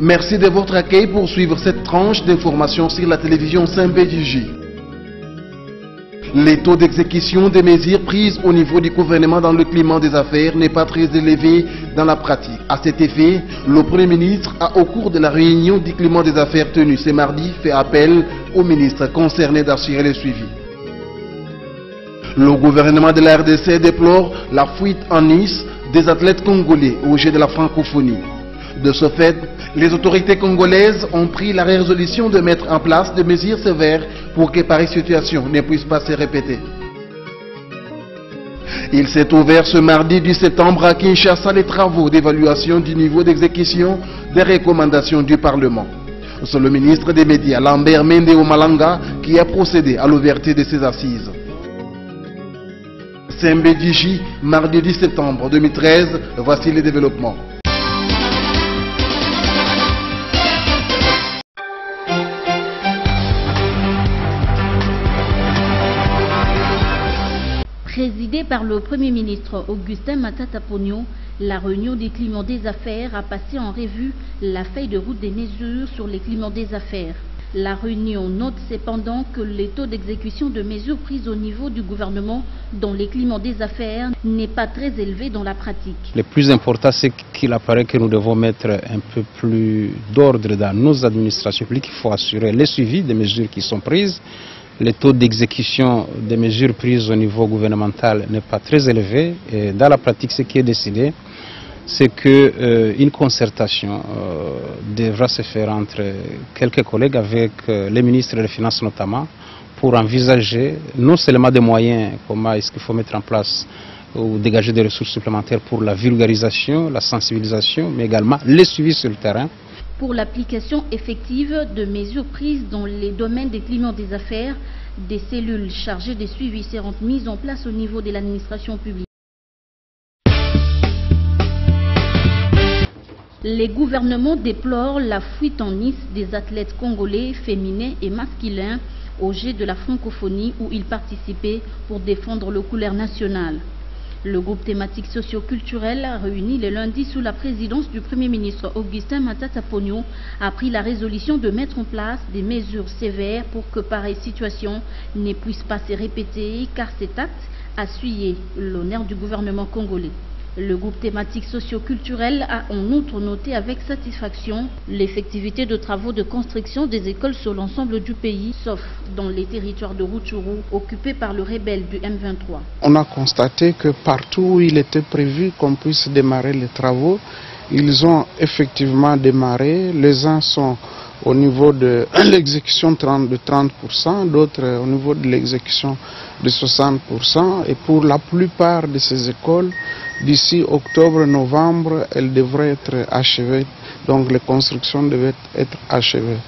Merci de votre accueil pour suivre cette tranche d'information sur la télévision Saint-Bédiji. Les taux d'exécution des mesures prises au niveau du gouvernement dans le climat des affaires n'est pas très élevé dans la pratique. À cet effet, le Premier ministre a, au cours de la réunion du climat des affaires tenue ce mardi, fait appel aux ministres concernés d'assurer le suivi. Le gouvernement de la RDC déplore la fuite en Nice des athlètes congolais au jeu de la francophonie. De ce fait, les autorités congolaises ont pris la résolution de mettre en place des mesures sévères pour que pareille situation ne puisse pas se répéter. Il s'est ouvert ce mardi 10 septembre à Kinshasa les travaux d'évaluation du niveau d'exécution des recommandations du Parlement. C'est le ministre des Médias, Lambert Mende Omalanga, qui a procédé à l'ouverture de ces assises. Saint-Bédiji, mardi 10 septembre 2013, voici les développements. Présidée par le Premier ministre Augustin Matata Ponyo, la réunion des climats des affaires a passé en revue la feuille de route des mesures sur les climats des affaires. La réunion note cependant que le taux d'exécution de mesures prises au niveau du gouvernement dans les climats des affaires n'est pas très élevé dans la pratique. Le plus important, c'est qu'il apparaît que nous devons mettre un peu plus d'ordre dans nos administrations publiques. Il faut assurer le suivi des mesures qui sont prises. Le taux d'exécution des mesures prises au niveau gouvernemental n'est pas très élevé. Et dans la pratique, ce qui est décidé, c'est qu'une concertation devra se faire entre quelques collègues avec les ministres des Finances notamment pour envisager non seulement des moyens, comment est-ce qu'il faut mettre en place ou dégager des ressources supplémentaires pour la vulgarisation, la sensibilisation, mais également le suivi sur le terrain. Pour l'application effective de mesures prises dans les domaines des climats des affaires, des cellules chargées des suivis seront mises en place au niveau de l'administration publique. Les gouvernements déplorent la fuite en Nice des athlètes congolais féminins et masculins au jeu de la francophonie où ils participaient pour défendre le couleur national. Le groupe thématique socio-culturel réuni le lundi sous la présidence du Premier ministre Augustin Matata Ponyo a pris la résolution de mettre en place des mesures sévères pour que pareille situation ne puisse pas se répéter car cet acte a souillé l'honneur du gouvernement congolais. Le groupe thématique socio-culturel a en outre noté avec satisfaction l'effectivité de travaux de construction des écoles sur l'ensemble du pays, sauf dans les territoires de Rutshuru occupés par le rebelle du M23. On a constaté que partout où il était prévu qu'on puisse démarrer les travaux, ils ont effectivement démarré. Les uns sont au niveau de l'exécution de 30%, d'autres au niveau de l'exécution de 60%. Et pour la plupart de ces écoles, d'ici octobre-novembre, elles devraient être achevées. Donc les constructions devaient être achevées.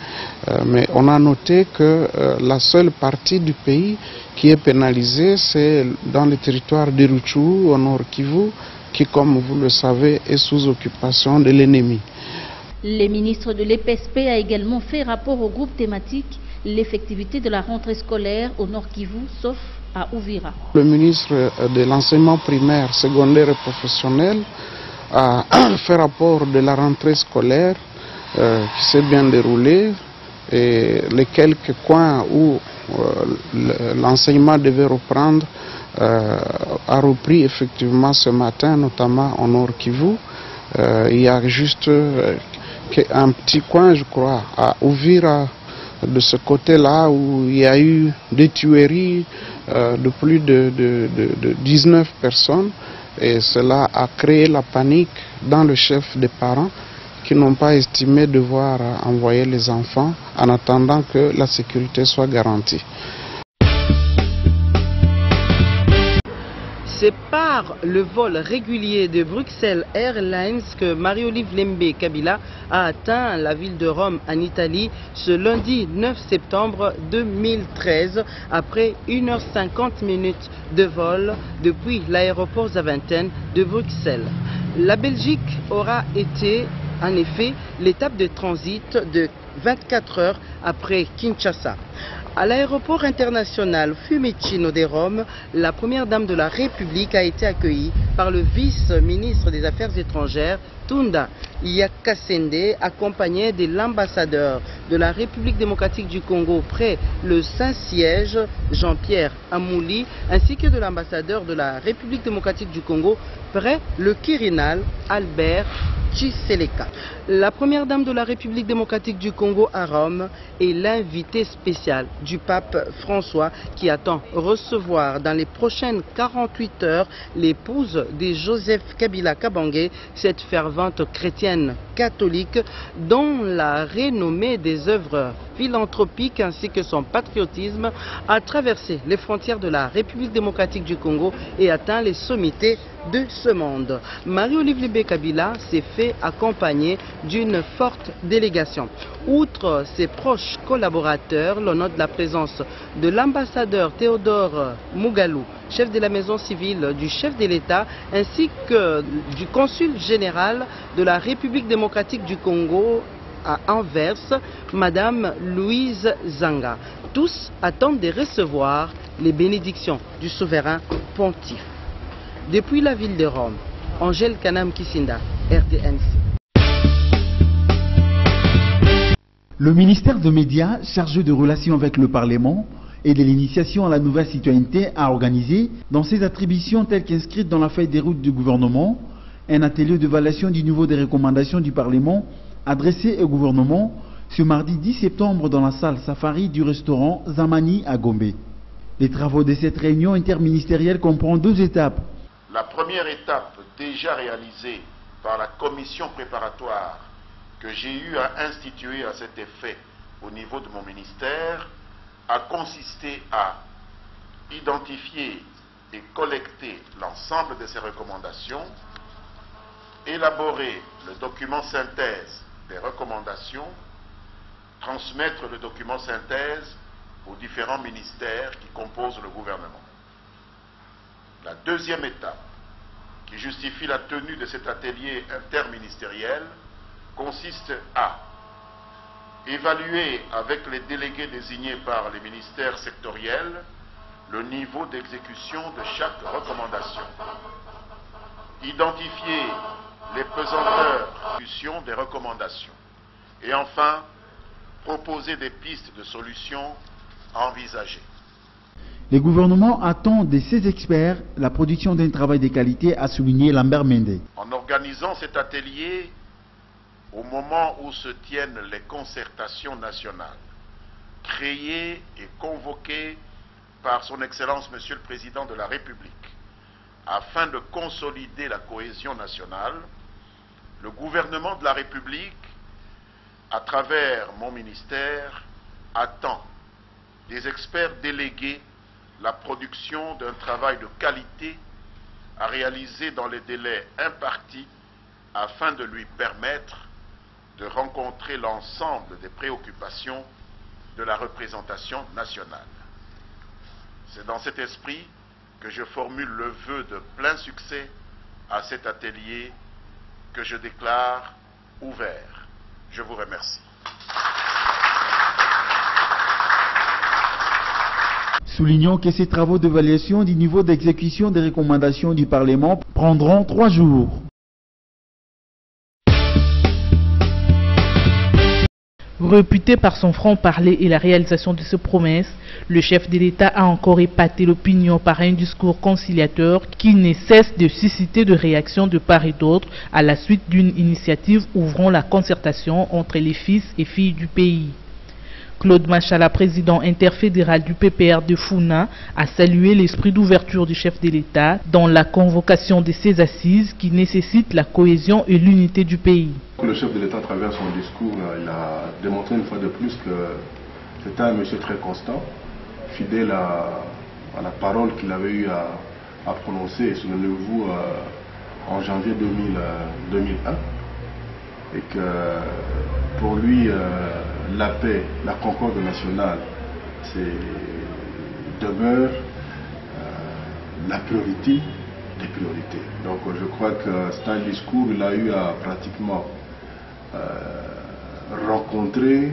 Mais on a noté que la seule partie du pays qui est pénalisée, c'est dans le territoire de Rutshuru, au nord Kivu, qui, comme vous le savez, est sous occupation de l'ennemi. Le ministre de l'EPSP a également fait rapport au groupe thématique l'effectivité de la rentrée scolaire au Nord Kivu, sauf à Uvira. Le ministre de l'enseignement primaire, secondaire et professionnel a fait rapport de la rentrée scolaire qui s'est bien déroulée et les quelques coins où l'enseignement devait reprendre a repris effectivement ce matin, notamment au Nord Kivu. Il y a juste un petit coin, je crois, à Uvira, de ce côté-là, où il y a eu des tueries de plus de 19 personnes. Et cela a créé la panique dans le chef des parents qui n'ont pas estimé devoir envoyer les enfants en attendant que la sécurité soit garantie. C'est par le vol régulier de Bruxelles Airlines que Marie-Olive Lembe Kabila a atteint la ville de Rome en Italie ce lundi 9 septembre 2013 après 1h50 de vol depuis l'aéroport Zaventem de Bruxelles. La Belgique aura été en effet l'étape de transit de 24 heures après Kinshasa. À l'aéroport international Fiumicino de Rome, la première dame de la République a été accueillie par le vice-ministre des Affaires étrangères, Kitunda Yakasende, accompagné de l'ambassadeur de la République démocratique du Congo près le Saint-Siège, Jean-Pierre Amouli, ainsi que de l'ambassadeur de la République démocratique du Congo près le Quirinal, Albert Chiseleka. La première dame de la République démocratique du Congo à Rome est l'invité spécial du pape François qui attend recevoir dans les prochaines 48 heures l'épouse de Joseph Kabila Kabange, cette fervente chrétienne catholique dont la renommée des œuvres philanthropiques ainsi que son patriotisme a traversé les frontières de la République démocratique du Congo et atteint les sommités de ce monde. Marie-Olive Limbé Kabila s'est fait accompagner d'une forte délégation. Outre ses proches collaborateurs, l'on note la présence de l'ambassadeur Théodore Mugalou, chef de la maison civile du chef de l'État, ainsi que du consul général de la République démocratique du Congo à Anvers, Madame Louise Zanga. Tous attendent de recevoir les bénédictions du souverain pontife. Depuis la ville de Rome, Angèle Kanam Kisinda, RTNC. Le ministère des Médias, chargé de relations avec le Parlement et de l'initiation à la nouvelle citoyenneté, a organisé, dans ses attributions telles qu'inscrites dans la feuille des routes du gouvernement, un atelier d'évaluation du niveau des recommandations du Parlement adressé au gouvernement ce mardi 10 septembre dans la salle Safari du restaurant Zamani à Gombe. Les travaux de cette réunion interministérielle comprennent 2 étapes. La première étape déjà réalisée par la commission préparatoire que j'ai eu à instituer à cet effet au niveau de mon ministère a consisté à identifier et collecter l'ensemble de ces recommandations, élaborer le document synthèse des recommandations, transmettre le document synthèse aux différents ministères qui composent le gouvernement. La deuxième étape, qui justifie la tenue de cet atelier interministériel, consiste à évaluer avec les délégués désignés par les ministères sectoriels le niveau d'exécution de chaque recommandation, identifier les pesanteurs d'exécution des recommandations et enfin proposer des pistes de solutions à envisager. Le gouvernement attend de ses experts la production d'un travail de qualité, a souligné Lambert Mende. En organisant cet atelier, au moment où se tiennent les concertations nationales, créées et convoquées par son Excellence Monsieur le Président de la République, afin de consolider la cohésion nationale, le gouvernement de la République, à travers mon ministère, attend des experts délégués la production d'un travail de qualité à réaliser dans les délais impartis afin de lui permettre de rencontrer l'ensemble des préoccupations de la représentation nationale. C'est dans cet esprit que je formule le vœu de plein succès à cet atelier que je déclare ouvert. Je vous remercie. Soulignons que ces travaux d'évaluation du niveau d'exécution des recommandations du Parlement prendront 3 jours. Réputé par son franc-parler et la réalisation de ses promesses, le chef de l'État a encore épaté l'opinion par un discours conciliateur qui ne cesse de susciter de réactions de part et d'autre à la suite d'une initiative ouvrant la concertation entre les fils et filles du pays. Claude Machala, président interfédéral du PPR de Funa, a salué l'esprit d'ouverture du chef de l'État dans la convocation de ces assises qui nécessitent la cohésion et l'unité du pays. Le chef de l'État, à travers son discours, il a démontré une fois de plus que c'était un monsieur très constant, fidèle à la parole qu'il avait eu à prononcer, souvenez-vous, en janvier 2001, et que pour lui, la paix, la concorde nationale, demeure la priorité des priorités. Donc je crois que c'est un discours, il a eu à pratiquement rencontrer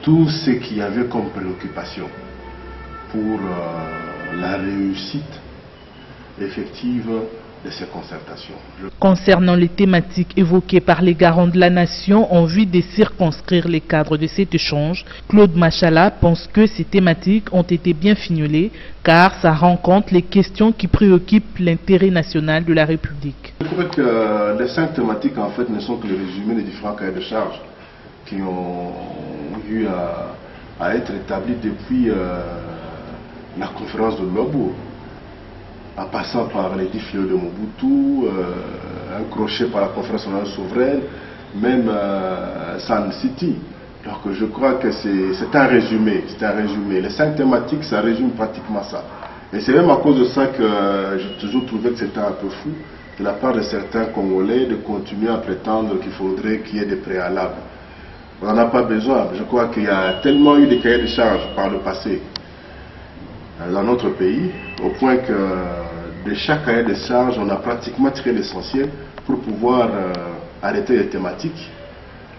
tout ce qu'il y avait comme préoccupation pour la réussite effective ces concertations. Concernant les thématiques évoquées par les garants de la nation en vue de circonscrire les cadres de cet échange, Claude Machala pense que ces thématiques ont été bien fignolées car ça rencontre les questions qui préoccupent l'intérêt national de la République. Je crois que les 5 thématiques en fait ne sont que le résumé des différents cahiers de charges qui ont eu à être établis depuis la conférence de Lobo, en passant par les 10 fléaux de Mobutu, un crochet par la conférence nationale souveraine, même Sun City. Donc je crois que c'est un résumé, Les 5 thématiques, ça résume pratiquement ça. Et c'est même à cause de ça que j'ai toujours trouvé que c'était un peu fou de la part de certains Congolais de continuer à prétendre qu'il faudrait qu'il y ait des préalables. On n'en a pas besoin. Je crois qu'il y a tellement eu des cahiers de charges par le passé dans notre pays, au point que de chaque cahier de charges, on a pratiquement tiré l'essentiel pour pouvoir arrêter les thématiques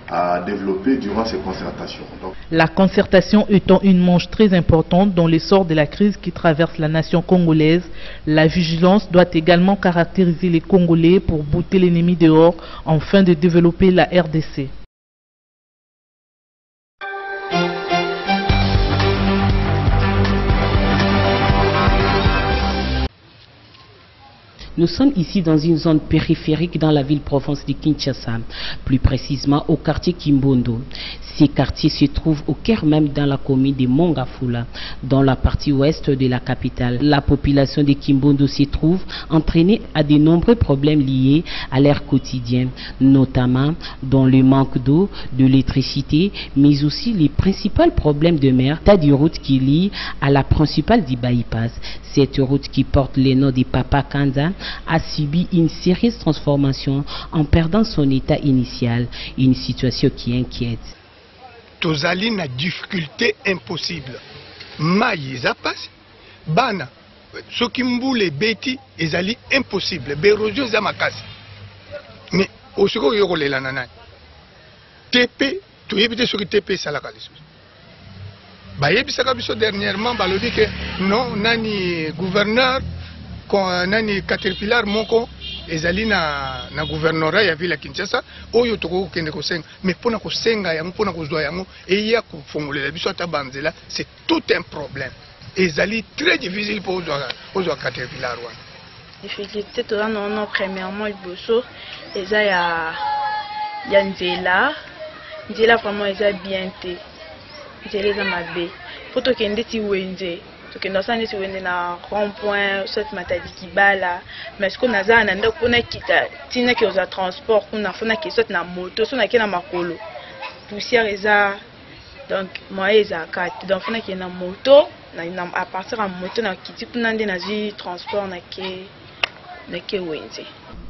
à développer durant ces concertations. Donc, la concertation étant une manche très importante dans l'essor de la crise qui traverse la nation congolaise, la vigilance doit également caractériser les Congolais pour bouter l'ennemi dehors afin de développer la RDC. Nous sommes ici dans une zone périphérique dans la ville-province de Kinshasa, plus précisément au quartier Kimbondo. Ces quartiers se trouvent au cœur même dans la commune de Mongafula, dans la partie ouest de la capitale. La population de Kimbondo se trouve entraînée à de nombreux problèmes liés à leur quotidien, notamment dans le manque d'eau, de l'électricité, mais aussi les principaux problèmes de mer, tas de routes qui lient à la principale du bypass. Cette route qui porte le nom de Papa Kanda a subi une sérieuse transformation en perdant son état initial, une situation qui inquiète. Tozali na difficulté impossible. Mayi eza pasi, bana soki mbula ebeti ezali impossible, berosion eza makasi. Mais osiko oyokolela na nani? TP toyebi te soki TP esalaka lisusu. Bayebisaka biso dernièrement balobi ke non nani gouverneur nani Caterpillar moko ezali na gouvernorat ya ville ya Kinshasa oyo toko kende kosenga, mais pona kosenga yango pona kozwa yango eya kofongolela biso ata banzela, c'est tout un problème. Ezali très difficile pour ozwa Caterpillar wana. Difficulté to non premièrement liboso eza ya nzela vraiment eza bien te. Nzela eza mabe. Faut to kende ti wenze. Donc nous sommes na rond-point, cette matadi kibala, mais ce qu'on a za nanda kuna kita tina ki oza transport kuna fona ki soit na moto, so na ki na makolo. Poussière eza donc moi eza kat. Donc fona ki na moto, na à partir de moto na kiti kuna ndi na zi transport na ke wenze.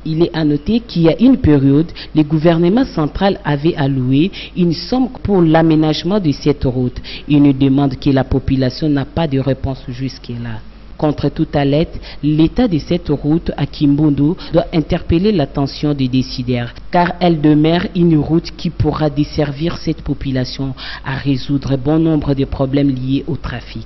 Il est à noter qu'il y a une période, le gouvernement central avait alloué une somme pour l'aménagement de cette route. Une demande que la population n'a pas de réponse jusque-là. Contre toute alerte, l'état de cette route à Kimbondo doit interpeller l'attention des décideurs, car elle demeure une route qui pourra desservir cette population à résoudre bon nombre de problèmes liés au trafic.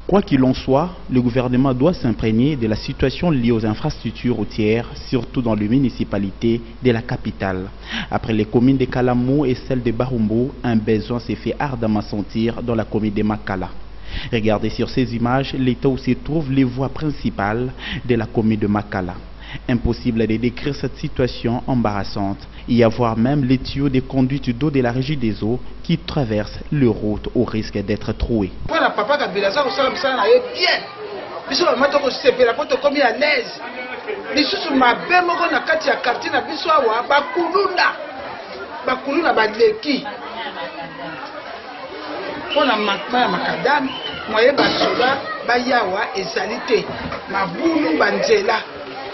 Quoi qu'il en soit, le gouvernement doit s'imprégner de la situation liée aux infrastructures routières, surtout dans les municipalités de la capitale. Après les communes de Kalamou et celles de Barumbo, un besoin s'est fait ardemment sentir dans la commune de Makala. Regardez sur ces images l'état où se trouvent les voies principales de la commune de Makala. Impossible de décrire cette situation embarrassante. Il y a voire même les tuyaux de conduite d'eau de la régie des eaux qui traversent les routes au risque d'être troués.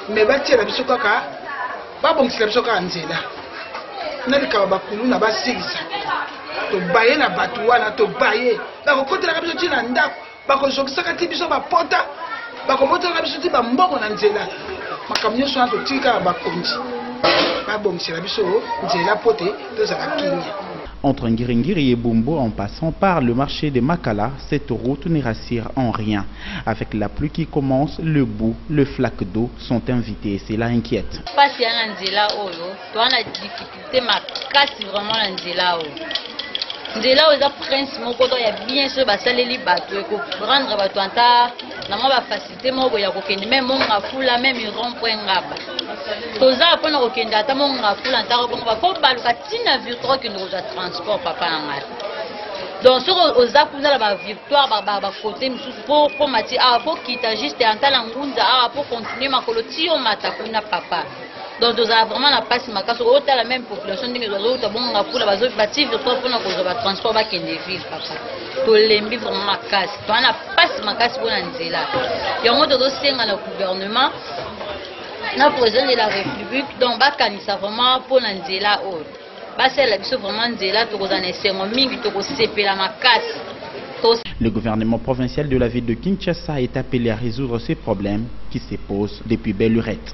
Mais bâtir la biso kaka ba bongisa biso kaka nzela nali ka bakulu na basigisa to baye na batu wana to baye ba ko kotela ka biso tina ndako ba ko zokisa ka ti biso ba pota ba ko motela ka biso ti ba mbongo na nzela makamnyo so na to tika ba konji ba bongisa biso nzela pote to za kinya. Entre Ngiringiri et Bumbo en passant par le marché de Makala, cette route ne rassure en rien. Avec la pluie qui commence, le bout, le flaque d'eau sont invités et cela inquiète. Nzela oza prince moko to ya bien sûr basaleli bato ko rendre bato anta na mo ba facilité moko ya kokende même mo ngafula même rond-point ngaba toza pona kokende ata mo ngafula anta ko ba fo baluka tina victoire que nous transport papa nanga donc sur oza kuzala ba victoire ba côté misusu pour mati a pour kita juste anta la ngunza a pour continuer makolo ti o mata kuna papa. Donc nous avons vraiment la passe makasi autant la même population ndenge zozo bon ngafula bazo bati victoire pona ko ba transport ba kende ville papa to lembi vraiment makasi to ana passe makasi pona nzela yango to senga na gouvernement na président de la république donc ba kanisa vraiment pona nzela o ba sela biso vraiment nzela to ko zana sengo mingi to ko sepela makasi. Le gouvernement provincial de la ville de Kinshasa est appelé à résoudre ces problèmes qui se posent depuis belle lurette.